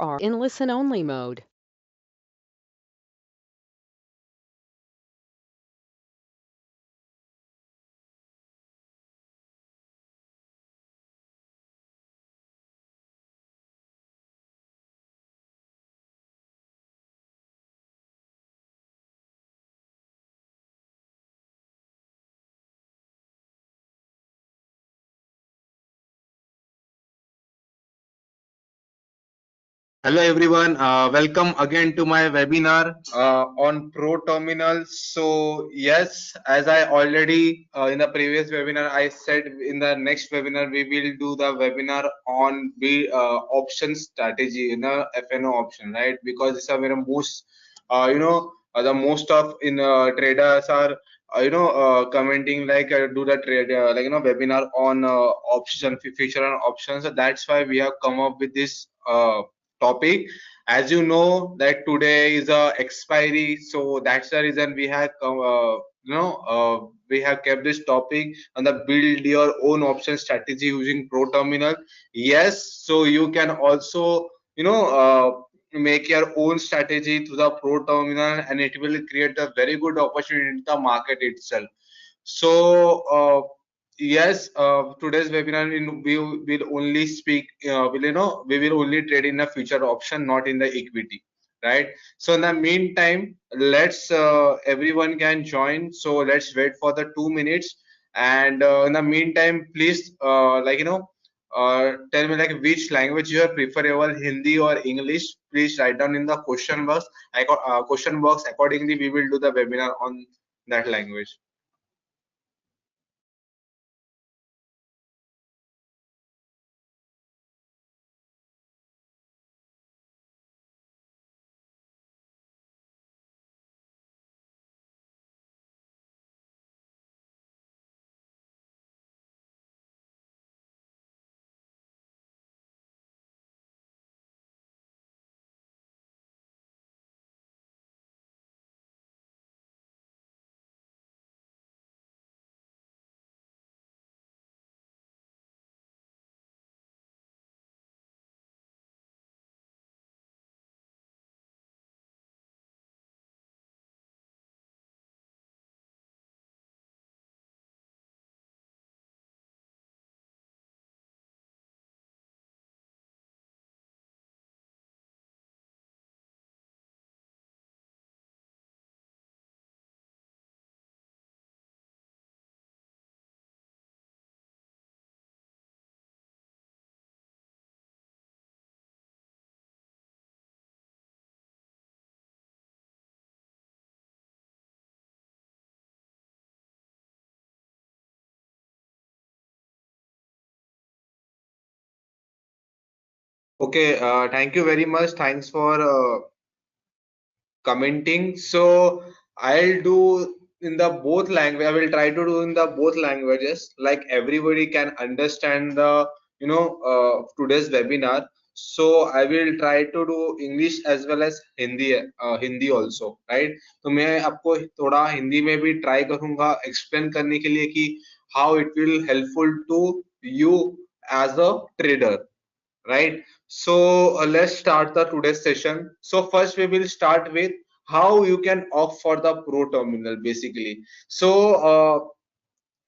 are in listen-only mode. Hello everyone, welcome again to my webinar on Proterminal. So yes, as I already in the previous webinar, I said in the next webinar we will do the webinar on the option strategy in the FNO option, right? Because it's a very most, the most of in traders are commenting like do the trade webinar on option feature and options. So that's why we have come up with this topic. As you know that today is a expiry, so that's the reason we have we have kept this topic on the build your own option strategy using Pro Terminal. Yes, so you can also make your own strategy through the Pro Terminal, and it will create a very good opportunity in the market itself. So yes, today's webinar we will only speak. We will only trade in a future option, not in the equity, right? So in the meantime, let's everyone can join. So let's wait for the 2 minutes, and in the meantime, please tell me like which language you are preferable, Hindi or English. Please write down in the question box. Question box. Accordingly, we will do the webinar on that language. Okay, thank you very much. Thanks for commenting. So I'll do in the both language. I will try to do in the both languages, like everybody can understand the today's webinar. So I will try to do English as well as Hindi also, right? तो मैं आपको थोड़ा हिंदी में भी try करूंगा explain करने के लिए कि how it will helpful to you as a trader, right? So let's start the today's session. So first we will start with how you can opt for the Pro Terminal basically. So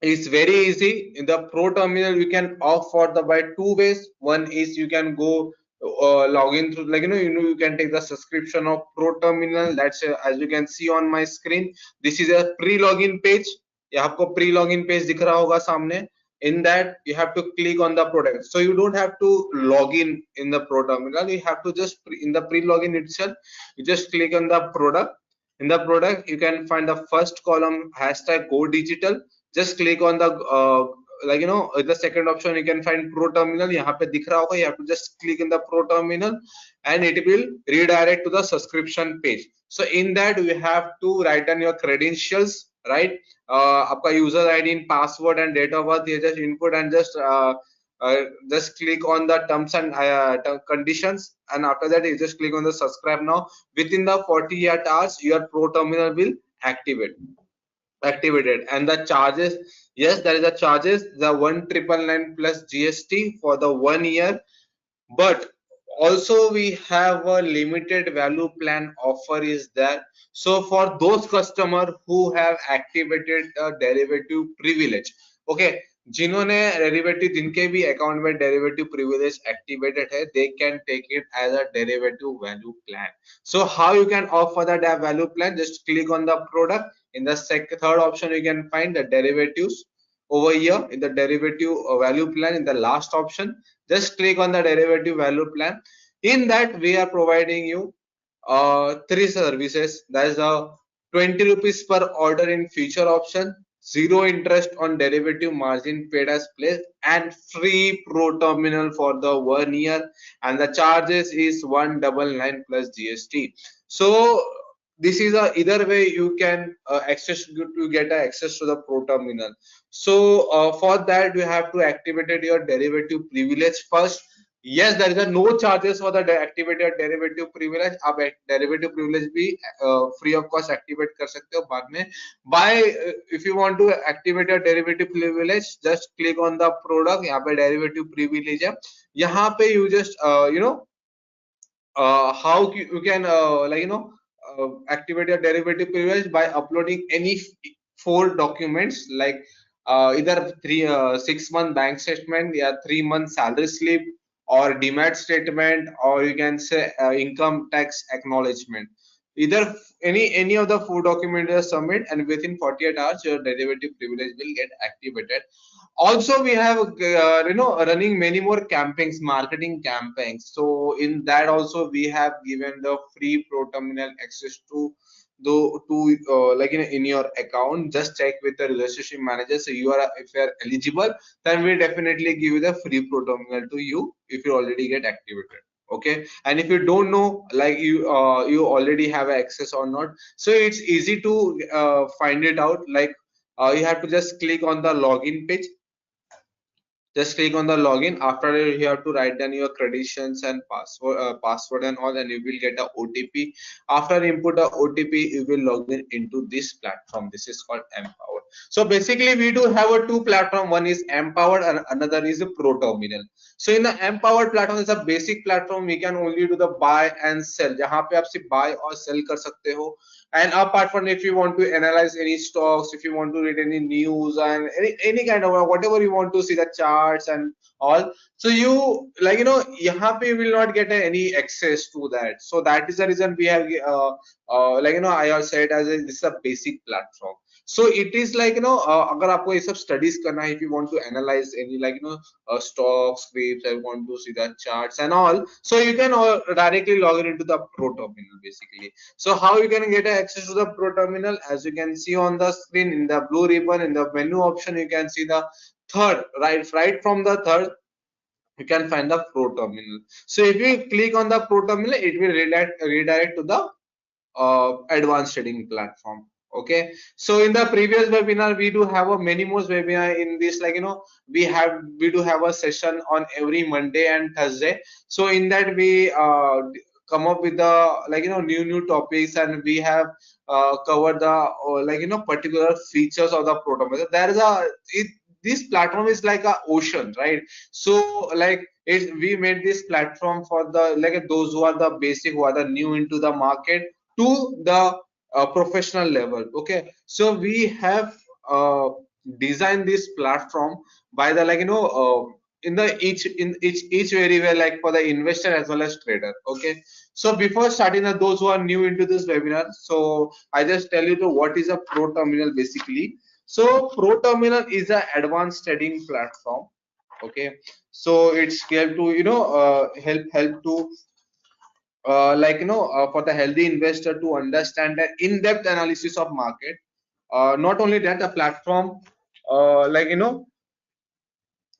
it's very easy. In the Pro Terminal you can opt for the by two ways. One is you can go log in through you can take the subscription of Pro Terminal. That's as you can see on my screen. This is a pre-login page. ये आपको pre-login page दिख रहा होगा सामने. In that you have to click on the product, so you don't have to log in the Pro Terminal. You have to just in the pre-login itself you just click on the product. In the product you can find the first column hashtag go digital. Just click on the the second option you can find Pro Terminal. यहाँ पे दिख रहा होगा. You have to just click in the Pro Terminal and it will redirect to the subscription page. So in that you have to write down your credentials, right? आपका user ID and password and date of birth you just input and just click on the terms and conditions, and after that you just click on the subscribe now. Within the 48 hours your Pro Terminal will activated. And the charges, yes, there is a charges, the 1999 plus GST for the 1 year. But also we have a limited value plan offer is there. So for those customer who have activated a derivative privilege, okay, जिन्होंने derivative जिनके भी account में derivative privilege activated है, they can take it as a derivative value plan. So how you can offer that value plan? Just click on the product. In the third option you can find the derivatives. Over here in the derivative value plan, in the last option, just click on the derivative value plan. In that we are providing you three services. That is a 20 rupees per order in future option, zero interest on derivative margin paid as pledge, and free pro terminal for the 1 year, and the charges is 199 plus GST. So this is a either way you can access to get access to the pro terminal. So for that you have to activate your derivative privilege first. Yes, there is a no charges for the activated derivative privilege. आप derivative privilege भी free of cost activate कर सकते हो बाद में. By if you want to activate your derivative privilege, just click on the product. यहाँ पे derivative privilege है. यहाँ पे you just how you can activate your derivative privilege by uploading any four documents, like either 6 month bank statement, yeah, 3 month salary slip, or demat statement, or you can say income tax acknowledgement. Either any of the four documents submit, and within 48 hours your derivative privilege will get activated. Also we have running many more campaigns, marketing campaigns. So in that also we have given the free pro terminal access to the to like in your account. Just check with the relationship manager, so you are, if you are eligible, then we definitely give you the free pro terminal to you if you already get activated. Okay, and if you don't know, like you already have access or not, so it's easy to find it out. Like you have to just click on the login page. Just click on the login. After that, you have to write down your credentials and password and all, and you will get a OTP. After input the OTP, you will log in into this platform. This is called Empower. So basically we do have a two platform. One is Empowered and another is a Pro Terminal. So in the Empowered platform is a basic platform. We can only do the buy and sell. जहाँ पे आप सिर्फ buy और sell कर सकते हो. And apart from, if you want to analyze any stocks, if you want to read any news and any kind of whatever you want to see the charts and all, so you यहाँ पे you will not get any access to that. So that is the reason we have I have said as this is a basic platform. So it is अगर आपको ये सब studies करना है, if you want to analyze any stocks, scripts, I want to see the charts and all, so you can directly log in into the Pro Terminal basically. So how you can get access to the Pro Terminal? As you can see on the screen, in the blue ribbon, in the menu option, you can see the third, right from the third you can find the Pro Terminal. So if you click on the Pro Terminal, it will redirect to the advanced trading platform. Okay, so in the previous webinar we do have a many more webinar in this, we do have a session on every Monday and Thursday. So in that we come up with the new topics, and we have covered the particular features of the program. There is this platform is like a ocean, right? So we made this platform for the those who are the basic, who are the new into the market, to the professional level. Okay, so we have designed this platform by the in the each very well, like for the investor as well as trader. Okay, so before starting, those who are new into this webinar, so I just tell you to what is a Pro Terminal basically. So Pro Terminal is an advanced trading platform. Okay, so it's help to help to for the healthy investor to understand the in-depth analysis of market. Not only that, the platform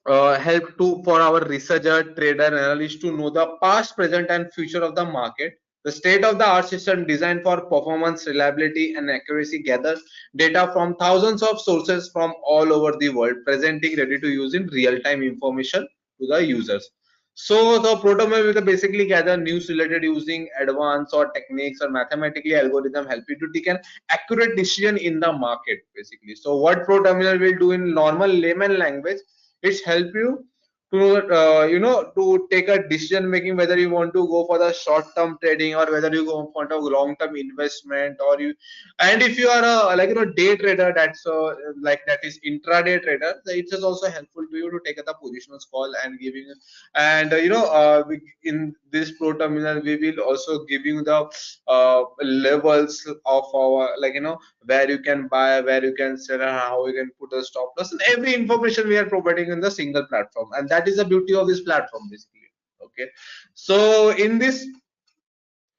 help to for our researcher, trader, analyst to know the past, present, and future of the market. The state-of-the-art system designed for performance, reliability, and accuracy gathers data from thousands of sources from all over the world, presenting ready to use in real-time information to the users. So the Proterminal will basically gather news related using advanced or techniques or mathematically algorithm, help you to take an accurate decision in the market basically. So what Proterminal will do in normal layman language, it's help you to take a decision making whether you want to go for the short term trading or whether you go for the long term investment, or you, and if you are a day trader, that's like that is intraday trader, it is also helpful to you to take the positional call and giving. And in this pro terminal we will also give you the levels of our, where you can buy, where you can sell, and how you can put a stop loss, and every information we are providing in the single platform, and that is the beauty of this platform basically. Okay, so in this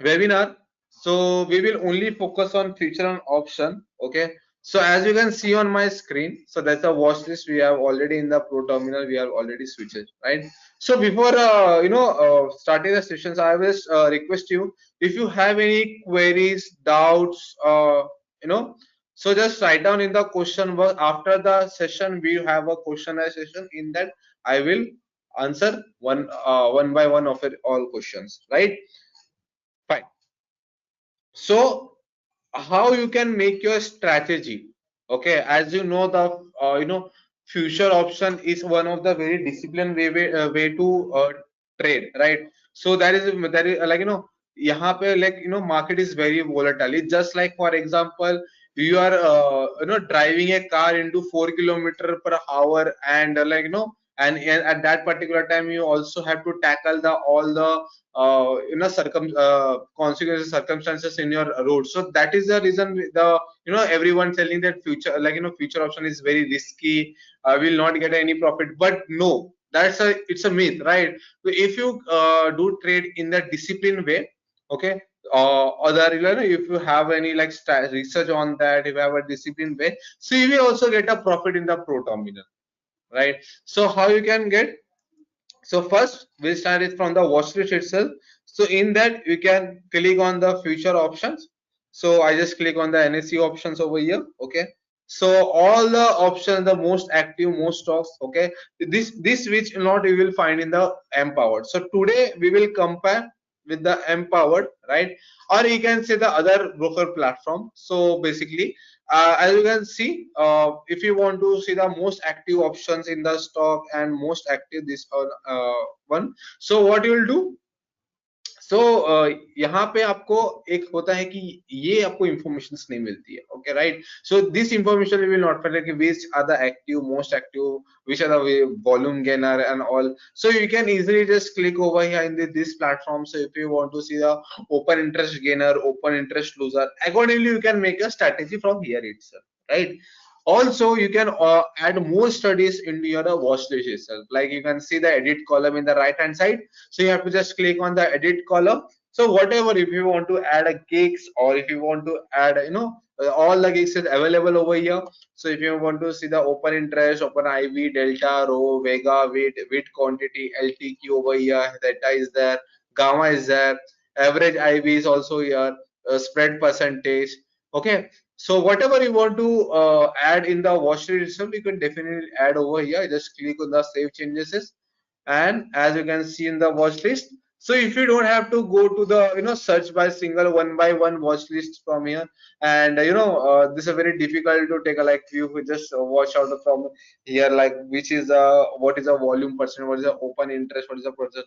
webinar, so we will only focus on future and option. Okay, so as you can see on my screen, so that's a watch list we have already in the pro terminal, we have already switched, right? So before starting the sessions, I will request you, if you have any queries, doubts, you know so just write down in the question box. After the session we have a questionnaire session, in that I will answer one by one of it, all questions, right? Fine. So how you can make your strategy? Okay, as you know, the future option is one of the very disciplined way to trade, right? So that is यहाँ पे, market is very volatile. It's just like, for example, you are driving a car into 4 kilometer per hour, and and at that particular time you also have to tackle the all the consequences, circumstances in your road. So that is the reason the everyone telling that future, future option is very risky, will not get any profit. But no, it's a myth, right? So if you do trade in the disciplined way, okay, other, if you have any research on that, if you have a disciplined way, so you will also get a profit in the pro terminal, right? So how you can get? So first we'll start it from the watch list itself. So in that you can click on the future options. So I just click on the NSE options over here. Okay, so all the options, the most active, most stocks. Okay, this which not you will find in the empowered. So today we will compare with the empowered, right? Or you can say the other broker platform. So basically, as you can see, if you want to see the most active options in the stock and most active this one, so what you will do? सो यहाँ पे आपको एक होता है कि ये आपको information नहीं मिलती है. Okay, right? So this information will not find कि which are the active, most active, which are the volume gainer and all. So you can easily just click over here in this platform. So if you want to see the open interest gainer, open interest loser, accordingly you can make a strategy from here itself, right? Also you can add more studies into your watch list itself. Like you can see the edit column in the right hand side, so you have to just click on the edit column. So whatever, if you want to add a gigs, or if you want to add all the gigs is available over here. So if you want to see the open interest, open IV, delta, row, vega, weight quantity, LTQ over here, theta is there, gamma is there, average IV is also here, spread percentage. Okay, so whatever you want to add in the watch list itself, you can definitely add over here. Just click on the save changes, and as you can see in the watch list, so if you don't have to go to the search by single one by one watch list from here, and this is very difficult to take a like view. We just watch out from here, like which is what is a volume percent, what is the open interest, what is the percent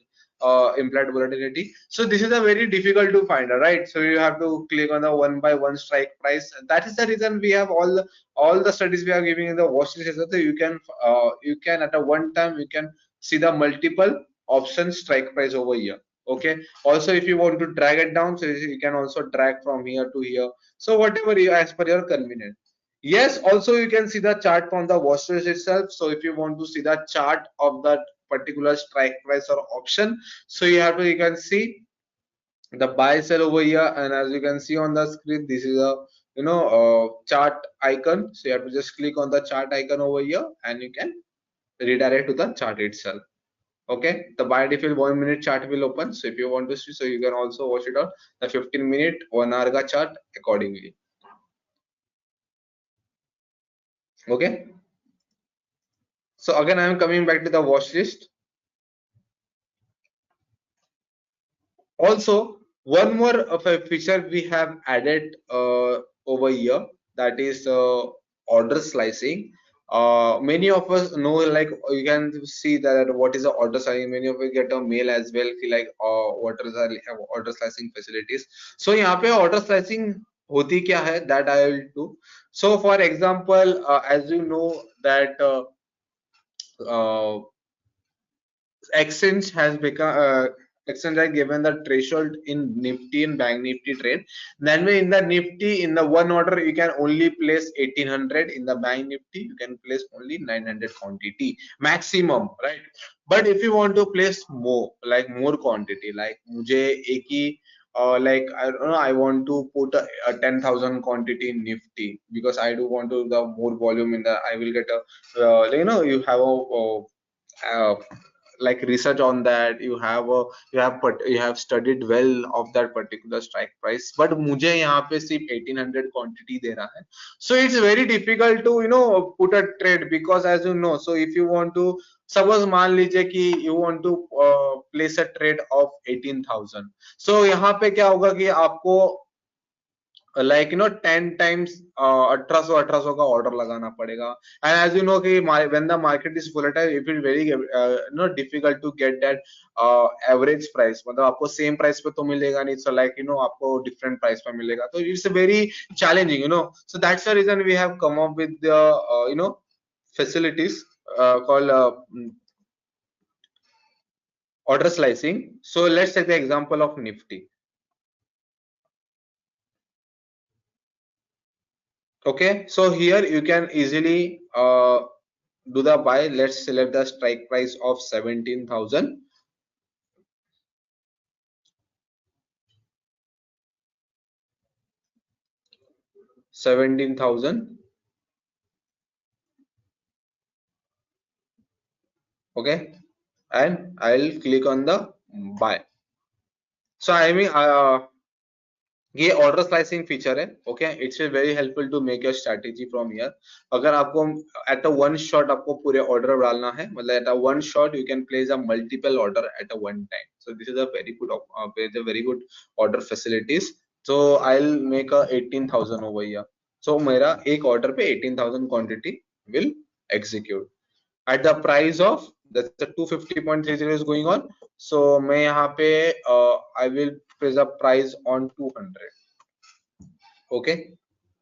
implied volatility. So this is a very difficult to find, right? So you have to click on the one by one strike price. That is the reason we have all the studies we are giving in the watch list. So you can at a one time you can see the multiple option strike price over here. Okay, also if you want to drag it down, so you can also drag from here to here, so whatever you as per your convenience. Yes, also you can see the chart from the watch list itself. So if you want to see the chart of that particular strike price or option, so you can see the buy sell over here, and as you can see on the screen, this is a chart icon. So you have to just click on the chart icon over here, and you can redirect to the chart itself. Okay, the by default 1 minute chart will open. So if you want to see, so you can also watch it on the 15 minute 1 hour ka chart accordingly. Okay, so again I am coming back to the watch list. Also, one more of a feature we have added over here, that is order slicing. many of us know, like you can see that what is the order slicing. Many of us get a mail as well, feel like what are the order slicing facilities. So यहाँ पे order slicing होती क्या है, that I will do. So for example, as you know that uh, exchange has become exchange has given the threshold in Nifty and Bank Nifty trade. Then in the Nifty, in the one order you can only place 1800. In the Bank Nifty you can place only 900 quantity maximum, right? But if you want to place more, like more quantity, like मुझे एक ही like I don't know, I want to put a 10,000 quantity in Nifty because I do want to the more volume in the, I will get a you have a like research on that, you have a you have studied well of that particular strike price, but मुझे यहाँ पे सिर्फ 1800 quantity दे रहा है. So it's very difficult to put a trade, because as you know, so if you want to suppose मान लीजिए कि you want to place a trade of 18,000. So यहाँ पे क्या होगा कि आपको like 10 times 1800 का order लगाना पड़ेगा. And as you know कि when the market is volatile, it will very difficult to get that average price. मतलब आपको same price पे तो मिलेगा नहीं, so like आपको different price पे मिलेगा, तो it's very challenging. So that's the reason we have come up with the facilities called order slicing. So let's take the example of Nifty. Okay, so here you can easily do the buy. Let's select the strike price of 17,000. 17,000. Okay, and I'll click on the buy. So I mean ये order slicing feature है. Okay, it's very helpful to make your strategy from here. अगर आपको eight a one shot आपको पूरे order डालना है, मतलब at a one shot you can place a multiple order at a one time. So this is a very good order facilities. So I will make a 18,000 over here. So मेरा एक order पे 18,000 quantity will execute at the price of, that's the 250.30 is going on. So मैं यहाँ पे I will place a price on 200. Okay,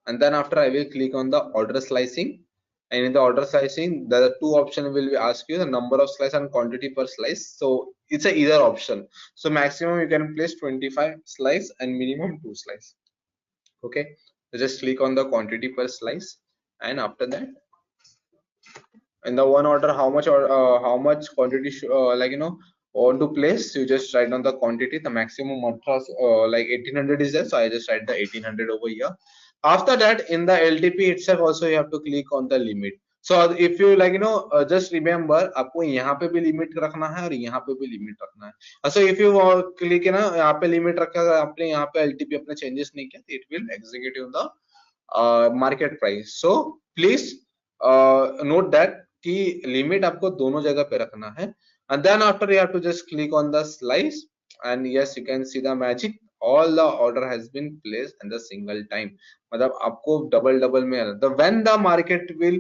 and then after I will click on the order slicing, and in the order slicing the two option will be ask you the number of slice and quantity per slice. So it's a either option. So maximum you can place 25 slice and minimum 2 slice. Okay, so just click on the quantity per slice, and after that in the one order how much quantity want to place, you just write down the quantity. The maximum matras like 1800 is there, so I just write the 1800 over here. After that in the LTP itself also you have to click on the limit. So if you just remember आपको यहाँ पे भी limit रखना है और यहाँ पे भी लिमिट रखना है. So if you click ना यहाँ पे लिमिट रखा, आपने यहाँ पे LTP अपने चेंजेस नहीं किया, it will execute in the market price. So please note that कि लिमिट आपको दोनों जगह पे रखना है. And then after you have to just click on the slice, and yes you can see the magic, all the order has been placed in the single time. मतलब आपको double में the when the market will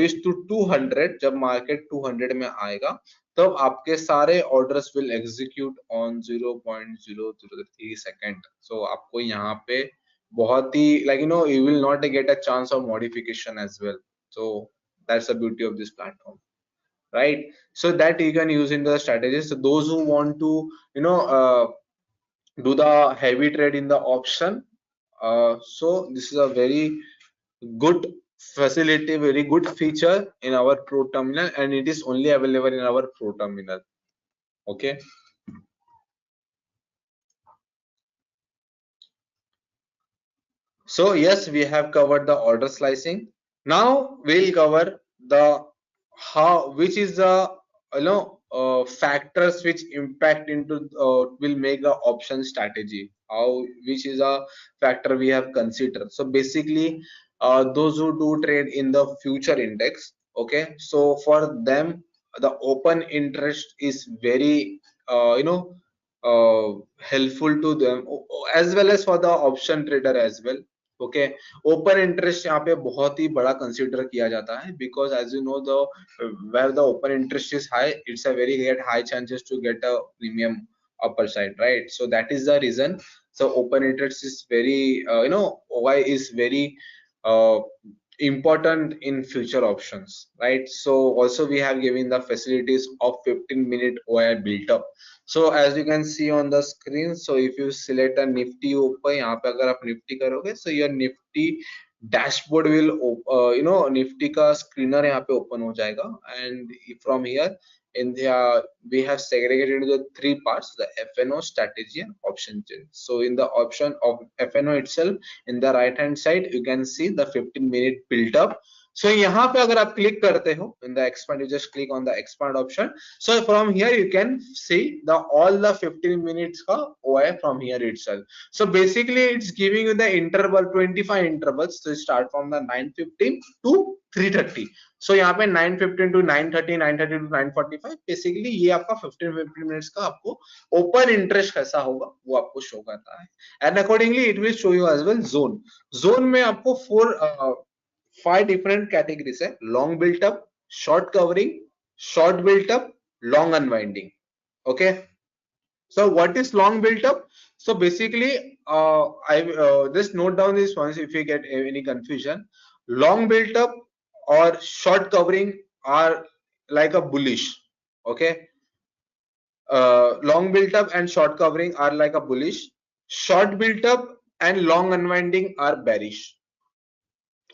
reach to 200, जब market 200 में आएगा तब आपके सारे orders will execute on 0.003 second. So आपको यहाँ पे बहुत ही you will not get a chance of modification as well. So that's the beauty of this platform, right? So that you can use in the strategies. So those who want to do the heavy trade in the option, so this is a very good facility, very good feature in our pro terminal, and it is only available in our pro terminal. Okay, so yes, we have covered the order slicing. Now we'll cover the how, which is the factors which impact into will make the option strategy. How, which is a factor we have considered. So basically, those who do trade in the future index. Okay, so for them the open interest is very helpful to them, as well as for the option trader as well. Okay, open interest यहाँ पे बहुत ही बड़ा consider किया जाता है, because as you know the where the open interest is high, it's a very get high chances to get a premium upper side, right? So that is the reason. So open interest is very OI is very uh, important in future options, right? So also we have given the facilities of 15-minute OI built up. So as you can see on the screen, so if you select a nifty ऊपर यहाँ पे अगर आप nifty करोगे, so your nifty dashboard will nifty का screener यहाँ पे open हो जाएगा, and from here in the we have segregated into the three parts: the FNO, strategy, and option chain. So in the option of FNO itself, in the right hand side you can see the 15-minute build up. So यहाँ पे अगर आप click करते हो in the expand, you just click on the expand option. So from here you can see the all the 15 minutes का OI from here itself. So basically it's giving you the interval 25 intervals to start from the 9:15 to 3:30. So यहाँ पे 9:15 to 9:30, 9:30 to 9:45, basically ये आपका 15 minutes का आपको open interest कैसा होगा वो आपको शो करता है, and accordingly it will show you as well zone. Zone में आपको 5 different categories है: long built up, short covering, short built up, long unwinding. Okay, so what is long built up? So basically I just note down this once if you get any confusion. Long built up or short covering are like a bullish. Okay, long built up and short covering are like a bullish. Short built up and long unwinding are bearish.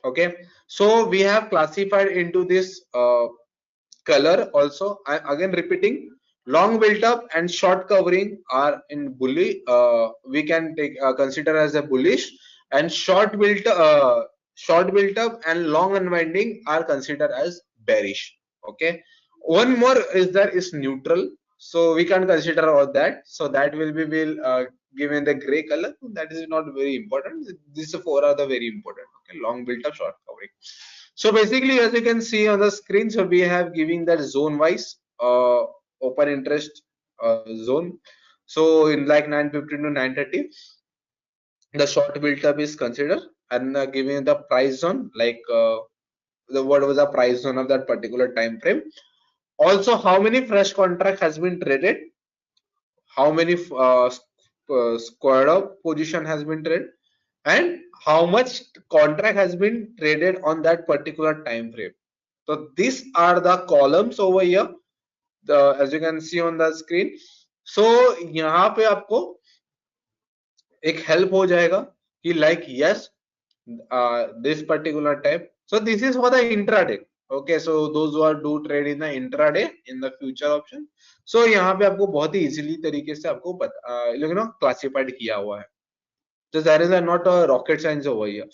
Okay, so we have classified into this color also. I again repeating, long built up and short covering are in bully, we can take consider as a bullish, and short built up and long unwinding are considered as bearish. Okay, one more is there is neutral, so we can consider all that, so that will given the gray color. That is not very important. These four are the very important. Okay, long built up, short covering. So basically, as you can see on the screen, so we have giving that zone wise open interest zone. So in like 9:15 to 9:30, the short built up is considered, and giving the price zone, like what was the price zone of that particular time frame. Also, how many fresh contract has been traded, how many squared up position has been traded, and how much contract has been traded on that particular time frame. So these are the columns over here, as you can see on the screen. So यहाँ पे आपको एक help हो जाएगा कि like yes, this particular type. So this is for the intraday. Okay, so those who are do trade in the intraday in the future option. So यहाँ पे आपको बहुत ही easily तरीके से आपको classified किया हुआ है. So there is not a rocket science over here.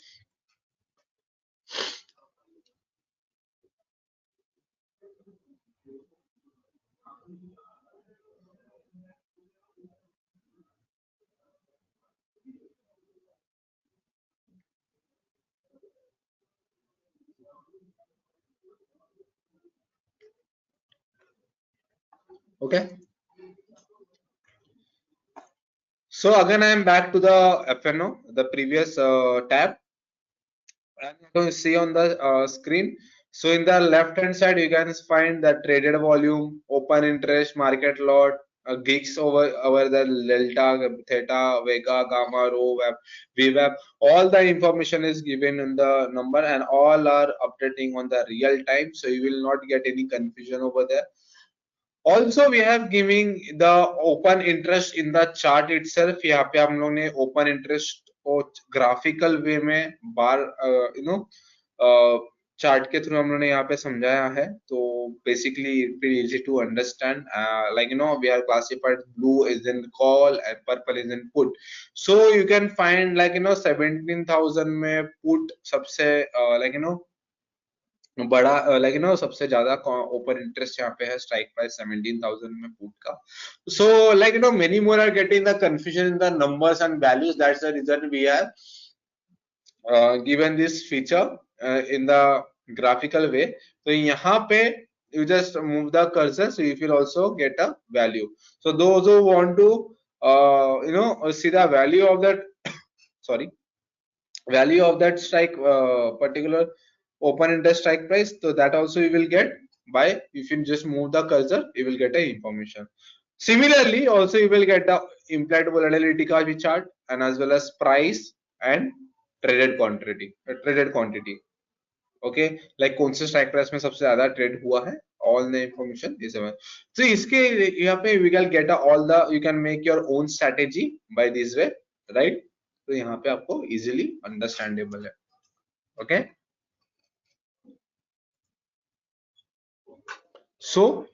Okay. So again, I am back to the FNO, the previous tab. And you can see on the screen. So in the left hand side, you can find the traded volume, open interest, market lot, gigs over the delta, theta, vega, gamma, rho, web, vweb. All the information is given in the number, and all are updating on the real time. So you will not get any confusion over there. Also we have giving the open interest in the chart itself. यहाँ पे हम लोग ने open interest को graphical way में bar chart के through हम लोगों ने यहाँ पे समझाया है. तो basically it will easy to understand. Like we are classified blue is in call and purple is in put. So you can find like 17,000 में put सबसे बड़ा सबसे ज्यादा ओपन इंटरेस्ट यहाँ पे है. स्ट्राइक प्राइस 17,000 में पुट का. सो many more are getting the confusion in the numbers and values. That's the reason we have given this feature in the graphical way. So यहाँ पे you just move the cursor, so you will also get a value. So those who want to see the value of that sorry, value of that strike particular open interest strike price, so that also you will get by, if you just move the cursor, you will get a information. Similarly, also you will get the implied volatility का भी chart, and as well as price and traded quantity. Okay, like कौन से strike price में सबसे ज्यादा trade हुआ है, all the information is available. तो इसके यहाँ पे we can get all the, you can make your own strategy by this way, right. तो यहाँ पे आपको इजीली अंडरस्टैंडेबल है. Okay, so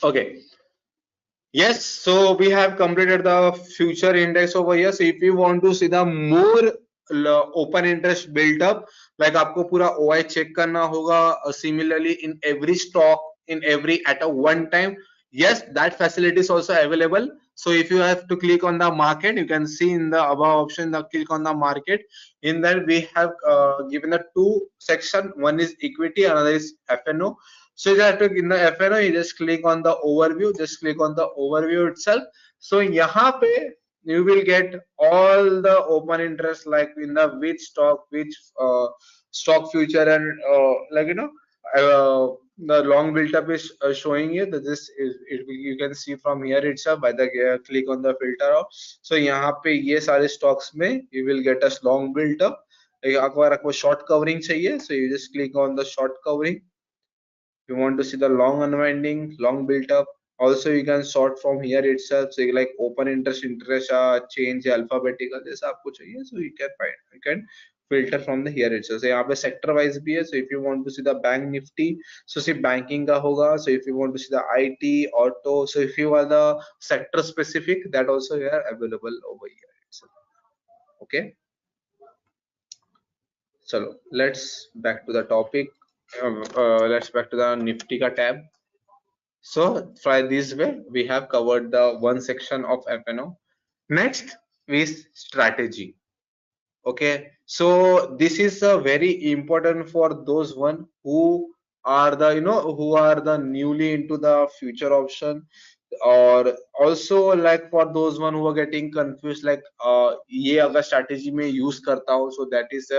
okay, yes, so we have completed the future index over here. So if you want to see the more open interest built up, like आपको पूरा OI check करना होगा, similarly in every stock, in every at a one time, yes, that facility is also available. So if you have to click on the market, you can see in the above option, the click on the market. In that we have given the two section. One is equity, another is FNO. So you have to, in the FNO, you just click on the overview, just click on the overview itself. So यहाँ पे you will get all the open interest, like in the which stock, which stock future, and like the long built up is showing you that this is it, you can see from here itself by the click on the filter off. So यहाँ पे ये सारे stocks में you will get a long built up. अगर आपको short covering चाहिए, so you just click on the short covering. You want to see the long unwinding, long built up, also you can sort from here itself. So like open interest, interest change alphabetical, जैसा आपको चाहिए, so you can find, you can filter from the here itself. So यहाँ पे sector wise भी है. So if you want to see the bank nifty, so see banking का होगा. So if you want to see the IT, auto, so if you are the sector specific, that also are available over here itself. Okay, so let's back to the topic. Let's back to the nifty ka tab. So by this way, we have covered the one section of FNO. Next is strategy. Okay, so this is very important for those one who are the, who are the newly into the future option, or also like for those one who are getting confused, like ये अगर strategy में use करता हूँ, so that is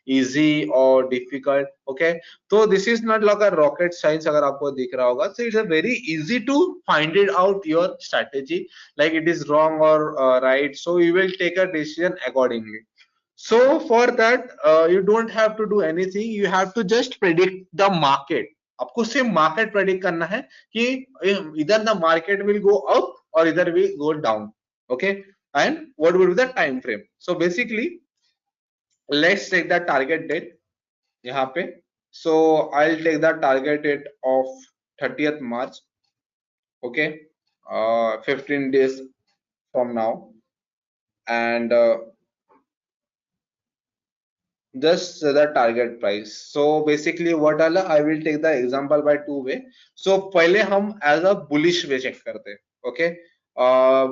easy or difficult. Okay, so this is not like a rocket science अगर आपको दिख रहा होगा. So it's a very easy to find it out your strategy, like it is wrong or right, so you will take a decision accordingly. So for that, you don't have to do anything. You have to just predict the market. आपको सिर्फ market predict करना है कि इधर the market will go up और इधर will go down. Okay, and what will be the time frame. So basically let's take the target date यहाँ पे. So I will take the target date of 30th March. Okay, 15 days from now, and just the target price. So basically what I will take the example by two way. So पहले हम as a bullish way check करते हैं. Okay,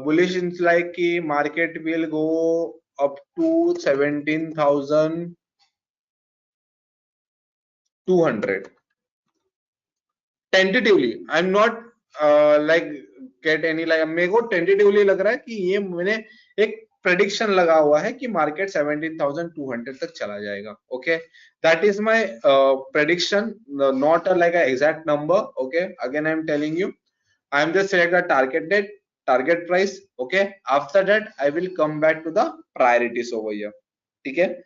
bullish is like कि market will go up to 17,200 tentatively. I'm not like get any, like मेरे को tentatively लग रहा है कि ये मैंने एक prediction लगा हुआ है कि market 17,200 तक चला जाएगा. Okay, that is my prediction, not like a exact number. Okay, again I'm telling you, I'm just select the target date, target price. Okay, after that I will come back to the priorities over here. ठीक है,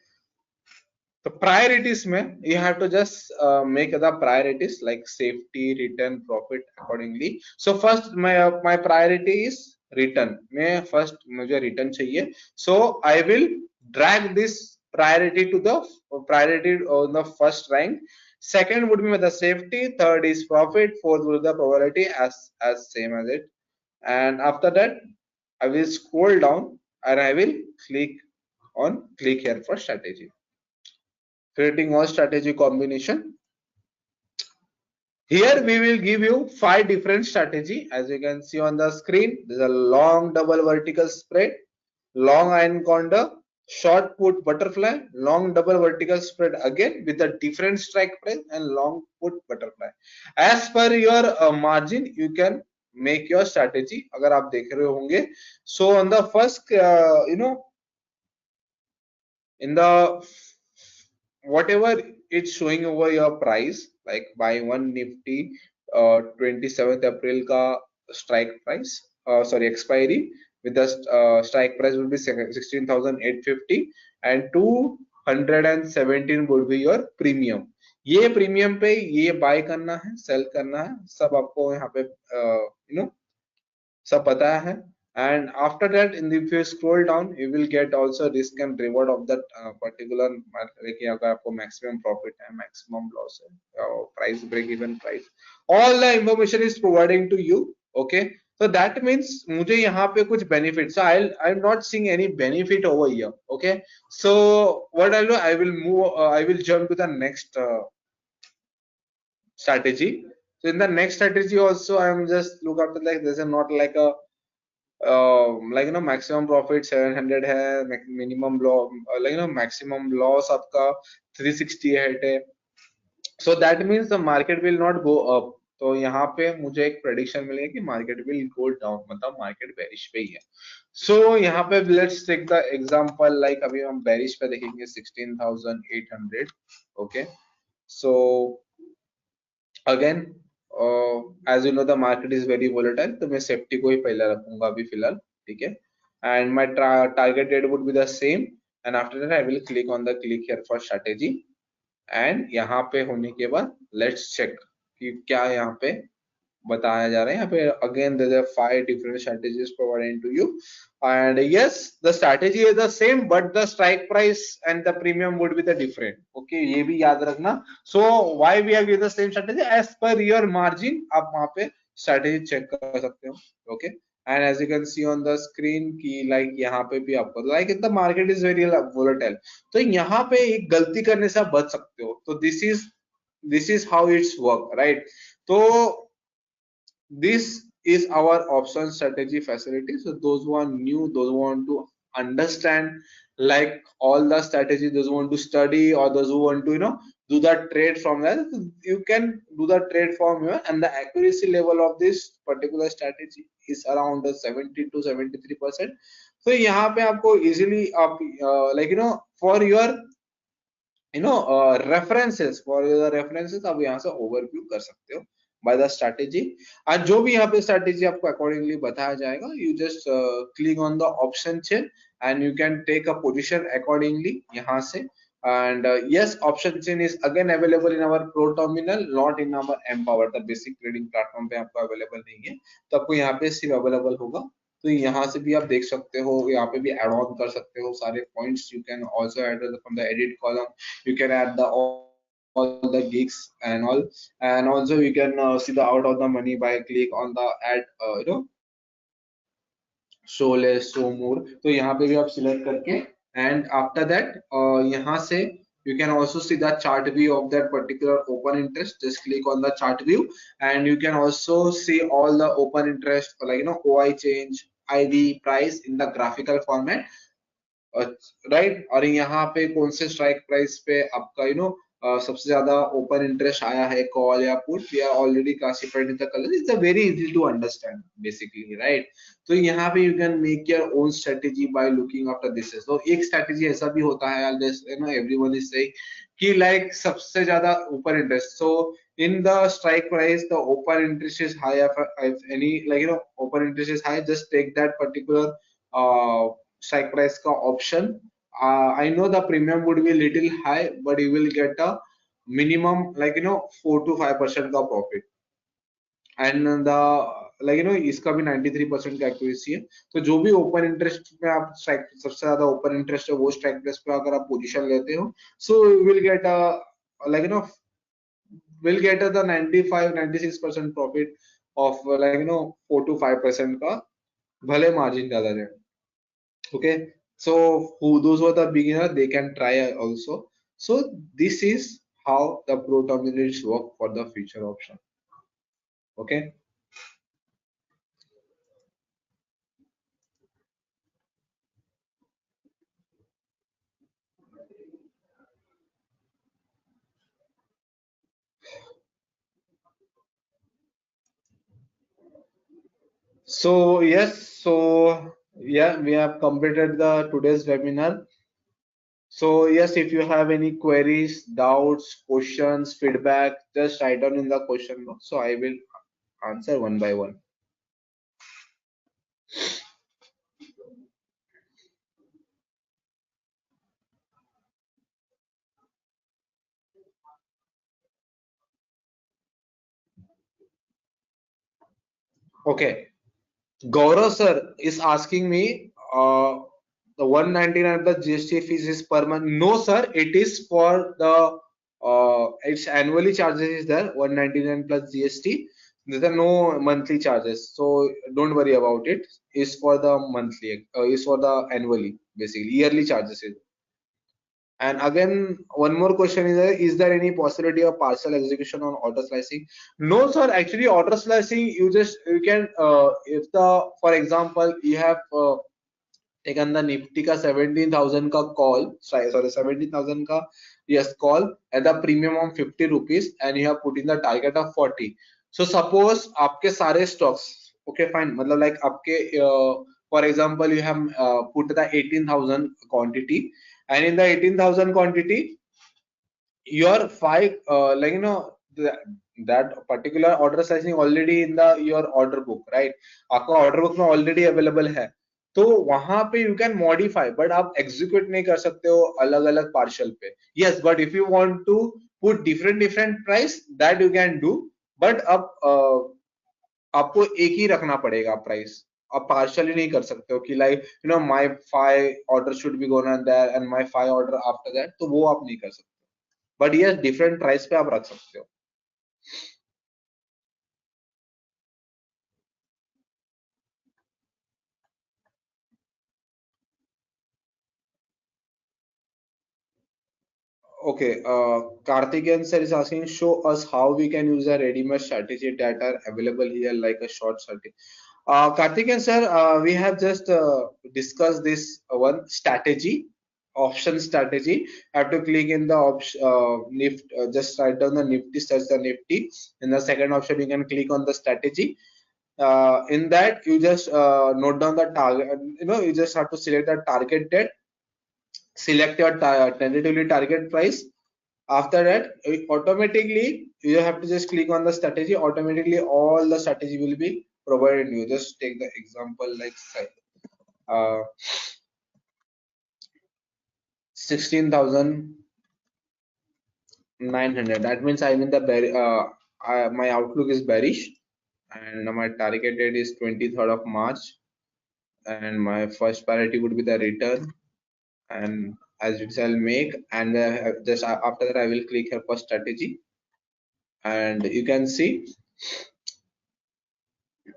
the priorities mein you have to just make the priorities like safety, return, profit accordingly. So first my priority is return. मैं first मुझे return चाहिए, so I will drag this priority to the priority on the first rank. Second would be the safety, third is profit, fourth would be the probability as same as it, and after that I will scroll down and I will click here for strategy, creating all strategy combination. Here we will give you 5 different strategy. As you can see on the screen, there's a long double vertical spread, long iron condor, short put butterfly, long double vertical spread again with a different strike price, and long put butterfly. As per your margin, you can make your strategy. अगर आप देख रहे होंगे, so on the first, in the whatever it's showing over your price, like buy one Nifty 27th April ka strike price, sorry, expiry with the strike price will be 16,850 and 217 would be your premium. ये premium पे ये bye करना है, cell करना है, सब आपको यहाँ पे सब पता है. And after that, in the, if you scroll down, you will get also risk and reward of that particular market. कि अगर आपको maximum profit है, maximum loss है, price break even price, all the information is providing to you. Okay, so that means मुझे यहाँ पे कुछ benefit, so I'm not seeing any benefit over here. Okay, so what I'll do, I will move, I will jump to the next strategy. So in the next strategy also, I'm just look after, like there's a not like a maximum profit 700 है, minimum loss maximum loss आपका 368 है. So that means the market will not go up. तो यहाँ पे मुझे एक prediction मिलेगा कि market will go down, मतलब market bearish पे ही है. So यहाँ पे let's take the example, like अभी हम bearish पे देखेंगे 16,800. Okay, so again, as you know the market is very volatile, तो मैं सेफ्टी को ही पहले रखूंगा अभी फिलहाल. ठीक है, and my target date would be the same, and after that I will click on the click here for strategy. and यहाँ पे होने के बाद let's check कि क्या यहाँ पे बताया जा रहा है. यहाँ पे again there are 5 different strategies provided to you, and yes, the strategy is the same but the strike price and the premium would be the different. Okay, ये भी याद रखना. So why we have used the same strategy, as per your margin आप वहाँ पे strategy check कर सकते हो. Okay, and as you can see on the screen कि like यहाँ पे भी आपको like the market is very volatile, तो यहाँ पे एक गलती करने से आप बच सकते हो. तो this is how it's work, right? तो this is our option strategy facility. So those who are new, those who want to understand like all the strategy, those who want to study, or those who want to do the trade from there, you can do the trade from here, and the accuracy level of this particular strategy is around 70 to 73%. So यहाँ पे आपको easily आप for your references, for your references आप यहाँ से overview कर सकते हो by the strategy. आज जो भी यहाँ पे strategy आपको accordingly बताया जाएगा, you just click on the option chain and you can take a position accordingly यहाँ से. And yes, option chain is again available in our Proterminal, not in our Empower, the basic trading platform पे आपको available नहीं है, तो आपको यहाँ पे सिर्फ available होगा. तो यहाँ से भी आप देख सकते हो, यहाँ पे भी एड ऑन कर सकते हो सारे points. You can also add from the edit column, you can add the all the gigs and all, and also you can see the out of the money by click on the add show less show more. तो यहाँ पे भी आप select करके, and after that यहाँ से you can also see the chart view of that particular open interest. Just click on the chart view and you can also see all the open interest, like OI change, ID, price in the graphical format. Right, और यहाँ पे कौन से strike price पे आपका सबसे ज्यादा open interest आया है, कॉल या put, we are already classified in the colour. It's a very easy to understand basically, right? तो यहाँ पे you can make your own strategy by looking after this. तो एक स्ट्रेटेजी ऐसा भी होता है, एवरीवन इज सेइंग कि लाइक सबसे ज्यादा open interest. So in the strike price the open interest is high, if any open interest is high, just take that particular strike price का option. I know the premium would be little high but you will get a minimum 4 to 5% का profit, and the इसका भी 93% का accuracy है. तो जो भी open interest में आप स्ट्राइक, सबसे ज्यादा ओपन इंटरेस्ट है वो स्ट्राइक प्राइस पे अगर आप पोजीशन लेते हो, so you will get a will get the 95-96% profit of 4 to 5% का भले मार्जिन ज्यादा रहे. Okay, so who those who are the beginner, they can try also. So this is how the Proterminals work for the future option. Okay. So yes, so yeah, we have completed the today's webinar. So yes, if you have any queries, doubts, questions, feedback, just write down in the question box. So I will answer one by one. Okay. Gaurav sir is asking me the 199 plus GST fees is per month. No sir, it is for the it's annually charges is there 199 plus GST. There are no monthly charges, so don't worry about it. Is for the monthly, is for the annually basically yearly charges. And again, one more question is there any possibility of partial execution on auto slicing? No, sir. Actually, auto slicing, you can if the for example you have taken the Nifty ka 17,000 ka call, sorry 17,000 ka yes call at the premium of 50 rupees and you have put in the target of 40. So suppose आपके सारे stocks, okay fine, मतलब like आपके for example you have put the 18,000 quantity and in the 18,000 quantity your five that particular order sizing already in the your order book, right? आपका order book में already available है, तो वहां पे you can modify but आप execute नहीं कर सकते हो अलग अलग partial पे. Yes, but if you want to put different price that you can do, but अब आपको एक ही रखना पड़ेगा प्राइस. आप पार्शियली नहीं कर सकते हो कि like my 5 order should be gone on there and my 5 order after that, तो वो आप नहीं कर सकते. बट यस डिफरेंट प्राइस पे आप रख सकते हो. Okay, Karthikeyan sir is asking, show us how we can use a ready-made strategy that are available here, like a short strategy. Karthikeyan sir, we have just discussed this one strategy, option strategy. Have to click in the option, just write down the Nifty, search the Nifty. In the second option, you can click on the strategy. In that, you just note down the target. You just have to select the target date, select your tentatively target price. After that, automatically you have to just click on the strategy. Automatically, all the strategy will be provided you. Just take the example like uh, 16,900. That means I'm in the my outlook is bearish, and my target date is 23rd of March, and my first priority would be the return, and as it shall make, and just after that I will click here for strategy, and you can see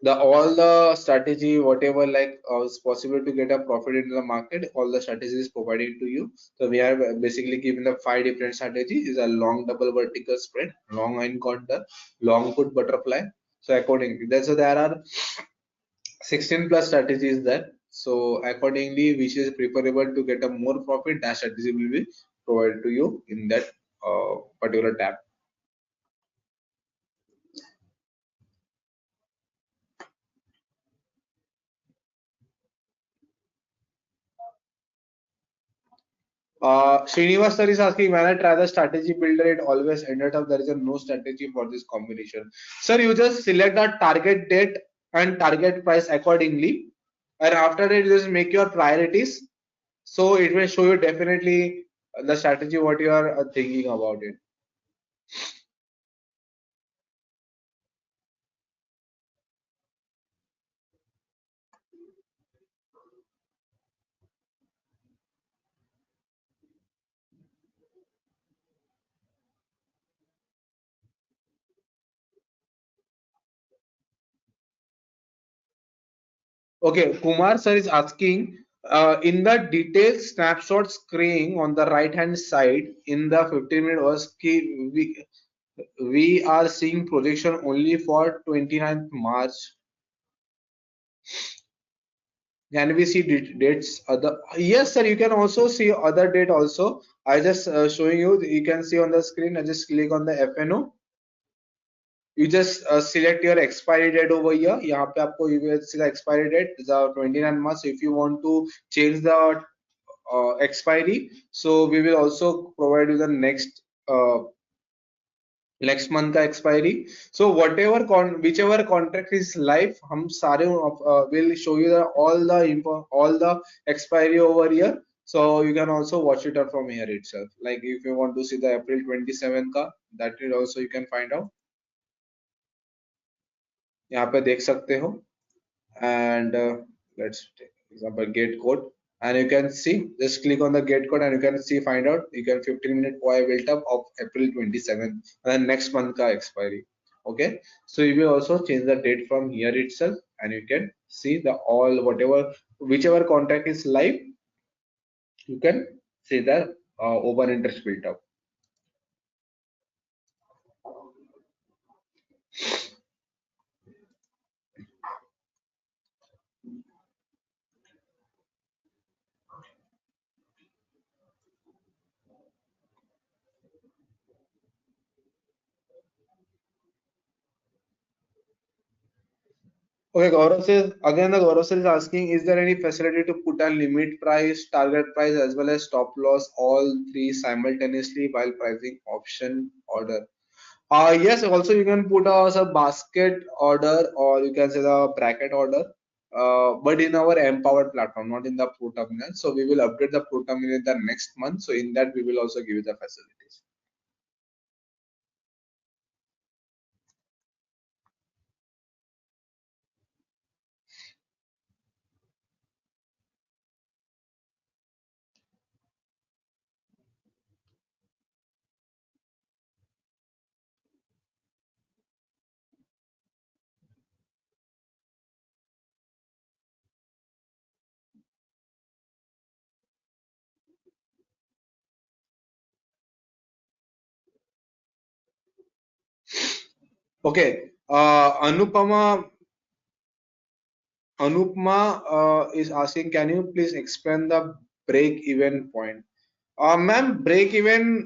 the all the strategy whatever like is possible to get a profit into the market, all the strategies is provided to you. So we have basically given the 5 different strategies. Is a long double vertical spread, long encounter, long put butterfly. So accordingly so there are 16 plus strategies there. So accordingly which is preferable to get a more profit, that strategy will be provided to you in that particular tab. Srinivas sir is asking, when I try the strategy builder, it always ended up there is a no strategy for this combination. Sir, you just select the target date and target price accordingly, and after that, you just make your priorities. So it will show you definitely the strategy what you are thinking about it. Okay, Kumar sir is asking, in the detailed snapshot screen on the right hand side in the 15-minute hours key, We are seeing projection only for 29th March. Can we see dates other? Yes, sir. You can also see other date also. I just showing you. You can see on the screen. I just click on the FNO. You just select your expiry date over here. यहाँ पे आपको you will see the expiry date is 29 March. So if you want to change the expiry, so we will also provide you the next month का expiry. So whatever whichever contract is live, हम सारे will show you the all the expiry over here. So you can also watch it out from here itself. Like if you want to see the April 27 का, that will also you can find out. यहाँ पे देख सकते हो. And let's take example gate code, and you can see, just click on the gate code and you can see, find out, you can 15-minute OI built up of April 27 and next month ka expiry. Okay, so you will also change the date from here itself, and you can see the all whatever whichever contract is live, you can see the open interest built up. Okay, Gaurav says again. The Gaurav is asking, is there any facility to put a limit price, target price, as well as stop loss, all three simultaneously while pricing option order? Yes. Also, you can put a basket order, or you can say the bracket order. But in our empowered platform, not in the Pro Terminal. So we will update the Pro Terminal in the next month. So in that we will also give you the facilities. Okay. Anupma is asking, can you please explain the break-even point? Ma'am, break-even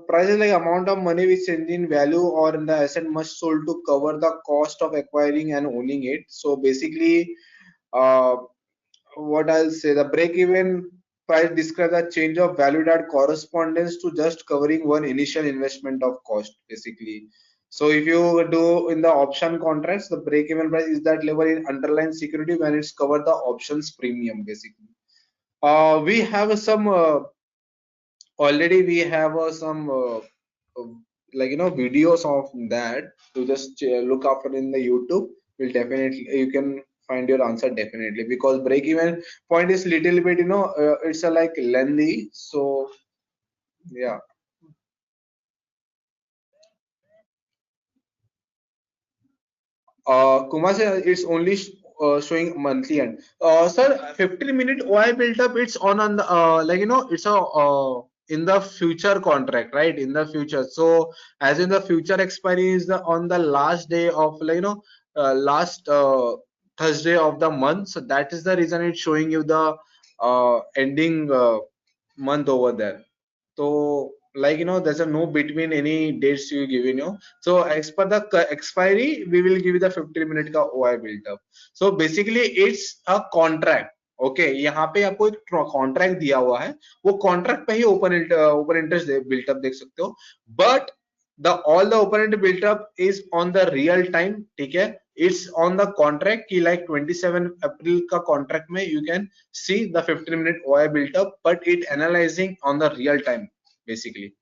price is like amount of money which change in value or in the asset must sold to cover the cost of acquiring and owning it. So basically, uh, what I'll say, the break-even price describes a change of value that corresponds to just covering one initial investment of cost, basically. So if you do in the option contracts, the break-even price is that level in underlying security when it's covered the options premium, basically. We have some already we have some uh, like videos of that to just look after in the YouTube. Will definitely you can find your answer definitely, because break even point is little bit it's a like lengthy. So yeah. Kumar said it's only showing monthly end. Sir, 15-minute OI built up. It's on the like it's a in the future contract, right? In the future. So as in the future expiry is the on the last day of like last Thursday of the month. So that is the reason it's showing you the ending month over there. So like there's a no between any dates you give so as per the expiry we will give you the 15-minute का OI built up. So basically it's a contract. Okay, यहाँ पे आपको एक contract दिया हुआ है, वो contract पे ही ओपन इंटरेस्ट बिल्ट अप देख सकते हो. But the all the open built up is on the real time. ठीक है, it's on the contract कि like 27 April का contract में you can see the 15-minute OI built up, but it analyzing on the real time basically.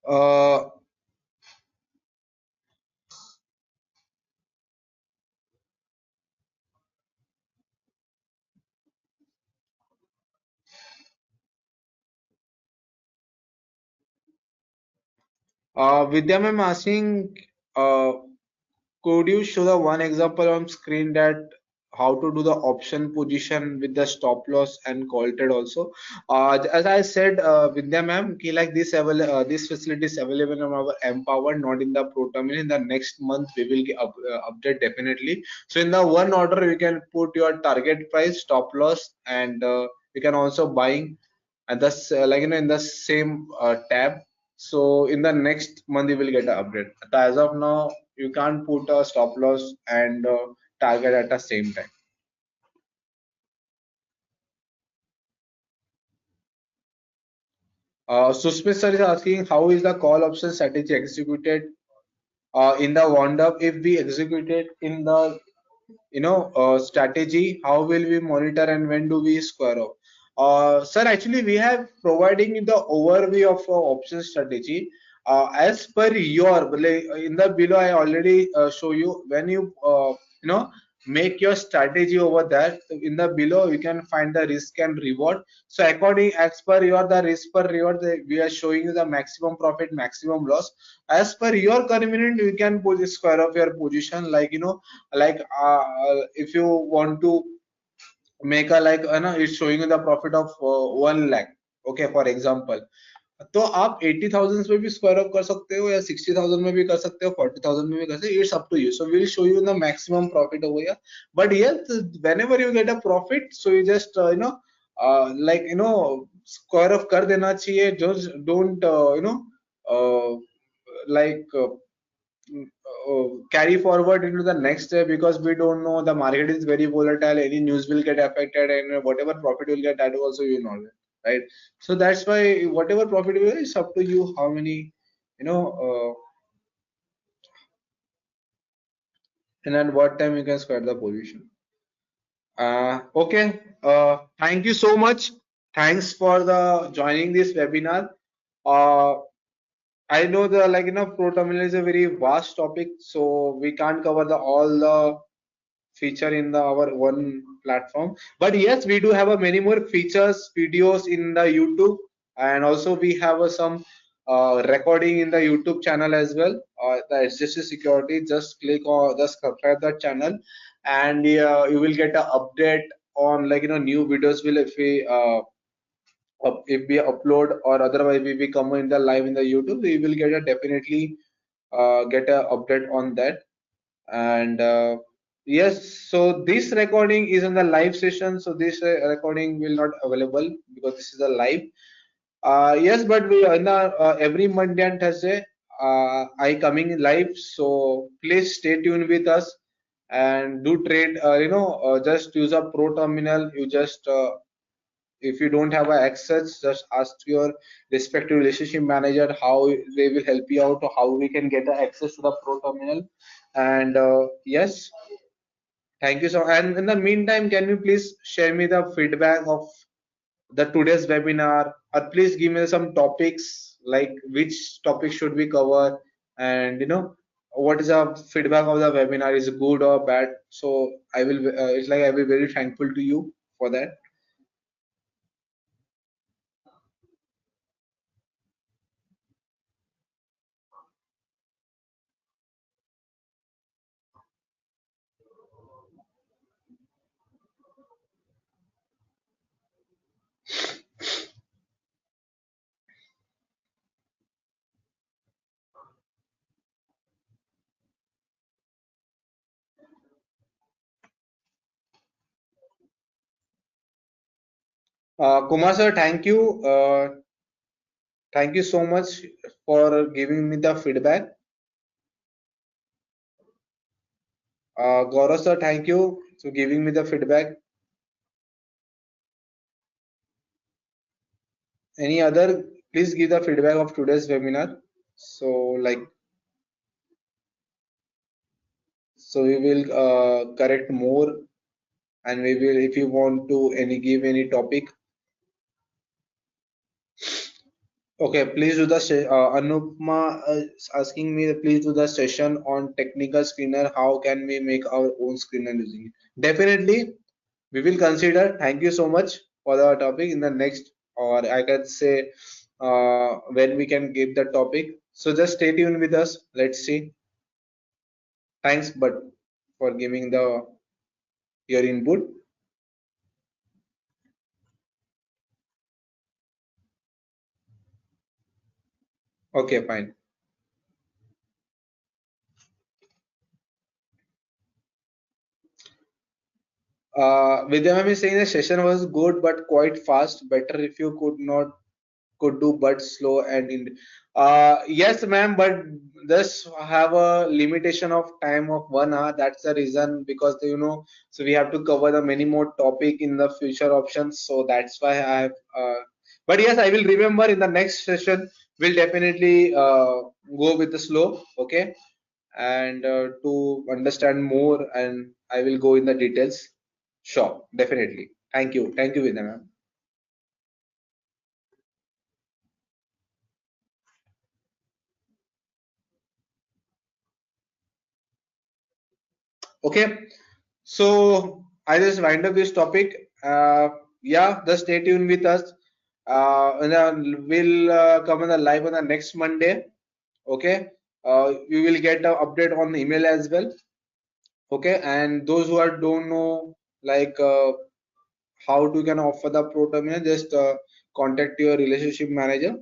Uh, Vidya ma'am asking, uh, could you show the one example on screen that how to do the option position with the stop loss and call trade also? As I said, Vidya ma'am, ki like this facility is available on our Empower, not in the Pro Terminal. In the next month, we will get update definitely. So in the one order, you can put your target price, stop loss, and you can also buying and that's like in the same tab. So in the next month you will get an update. So as of now, you can't put a stop loss and target at the same time. Sushmit sir is asking, how is the call option strategy executed in the wound up? If we execute it in the strategy, how will we monitor and when do we square up? Sir, actually we have providing the overview of option strategy as per your like, in the below. I already show you when you make your strategy over there. So in the below you can find the risk and reward. So according as per your the risk per reward, we are showing you the maximum profit, maximum loss. As per your convenient, you can put the square of your position, like if you want to make a like it's showing you the profit of 1 lakh, okay, for example. तो आप 80,000 में भी square up कर सकते हो या 60,000 में भी कर सकते हो, 40,000 में भी कर सकते हो. It's up to you. So we'll show you the maximum profit over here. But yes, whenever you get a profit, so you just square off कर देना चाहिए. Just don't uh, like carry forward into the next day, because we don't know, the market is very volatile, any news will get affected, and whatever profit you'll get, that also you know, right? So that's why whatever profit you get, it's up to you how many, you know and at what time you can square the position. Okay, thank you so much. Thanks for the joining this webinar. uh, I know the Pro Terminal is a very vast topic, so we can't cover the all the feature in our one platform. But yes, we do have a many more features, videos in the YouTube, and also we have some recording in the YouTube channel as well. The HDFC Security. Just click or just subscribe that channel, and you will get an update on new videos will if we upload, or otherwise we come in the live in the YouTube, we will get a definitely get a update on that. And yes, so this recording is in the live session, so this recording will not available because this is a live. Yes, but we in the every Monday and Thursday I coming live, so please stay tuned with us and do trade. Just use a Pro Terminal. You just if you don't have access, just ask your respective relationship manager how they will help you out, or how we can get the access to the Pro Terminal. And yes, thank you so. And in the meantime, can you please share me the feedback of the today's webinar, or please give me some topics, like which topic should we cover, and what is the feedback of the webinar, is it good or bad? So I will it's like I will be very thankful to you for that. Kumar sir, thank you so much for giving me the feedback. Gaurav sir, thank you for giving me the feedback. Any other, please give the feedback of today's webinar. So so we will correct more. and we will, if you want to any give any topic. Okay, please do the Anupma is asking me, please do the session on technical screener. How can we make our own screener using it? Definitely, we will consider. Thank you so much for the topic in the next, or I can say when we can give the topic. So just stay tuned with us. Let's see. Thanks, but for giving the your input. Okay, fine. Vidya ma'am is saying the session was good but quite fast. Better if you could do but slow and in. Yes, ma'am, but this have a limitation of time of 1 hour. That's the reason because so we have to cover the many more topic in the future options. So that's why I have. But yes, I will remember in the next session. We'll definitely go with the slow. Okay, and to understand more, and I will go in the details. Sure, definitely. Thank you, Vidya ma'am. Okay, so I just wind up this topic. Yeah, just stay tuned with us. And then we'll come on the live on the next Monday. Okay, you will get an update on the email as well. Okay, and those who are don't know like how to can offer the pro terminal, just contact your relationship manager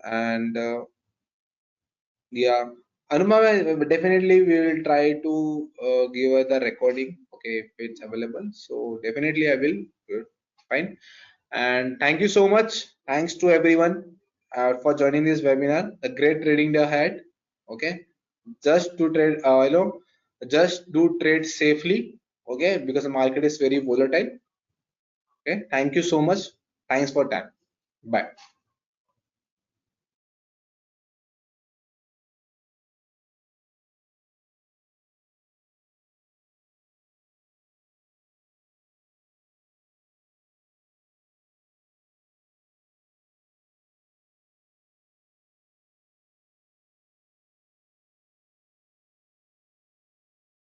and yeah, Anuma, definitely we will try to give her the recording. Okay, if it's available. So definitely I will. Good. Fine. And thank you so much. Thanks to everyone for joining this webinar. A great trading day ahead. Okay. Just to trade, just do trade safely. Okay, because the market is very volatile. Okay. Thank you so much. Thanks for time. Bye.